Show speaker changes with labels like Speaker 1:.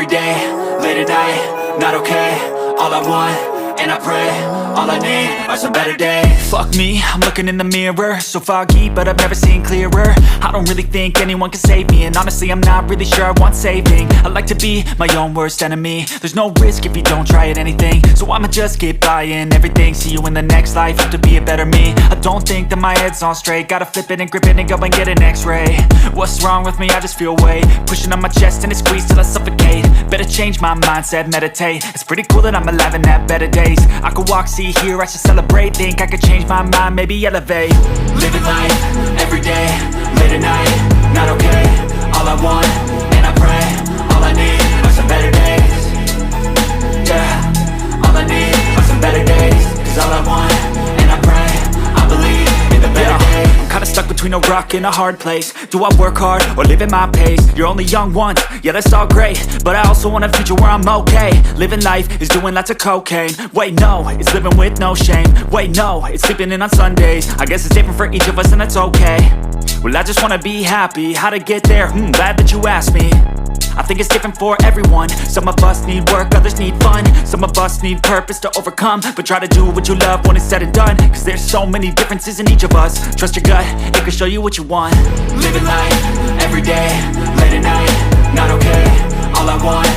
Speaker 1: every day, late at night, not okay. All I want, and I pray, all I need are some better days. Fuck me, I'm looking in the mirror, so foggy, but I've never seen clearer. I don't really think anyone can save me, and honestly I'm not really sure I want saving. I like to be my own worst enemy. There's no risk if you don't try at anything, so I'ma just keep buying everything. See you in the next life, have to be a better me. I don't think that my head's on straight, gotta flip it and grip it and go and get an x-ray. What's wrong with me? I just feel weight pushing on my chest and it squeezes till I suffocate. Better change my mindset, meditate. It's pretty cool that I'm alive and have better days. I could walk, see, hear, I should celebrate. Think I could change my mind, maybe elevate. Living life, every day, late at night, not okay. All I want, and I pray, all I need are some better days. Yeah, all I need are some better days. Cause all I want, and I pray, I believe in the better days. I'm kinda stuck between a rock and a hard place. Do I work hard or live at my pace? You're only young once, yeah that's all great, but I also want a future where I'm okay. Living life is doing lots of cocaine. Wait no, it's living with no shame. Wait no, it's sleeping in on Sundays. I guess it's different for each of us and that's okay. Well I just wanna be happy, how to get there? Glad that you asked me. I think it's different for everyone. Some of us need work, others need fun. Some of us need purpose to overcome. But try to do what you love when it's said and done. Cause there's so many differences in each of us. Trust your gut, it can show you what you want. Living life, every day, late at night, not okay. All I want,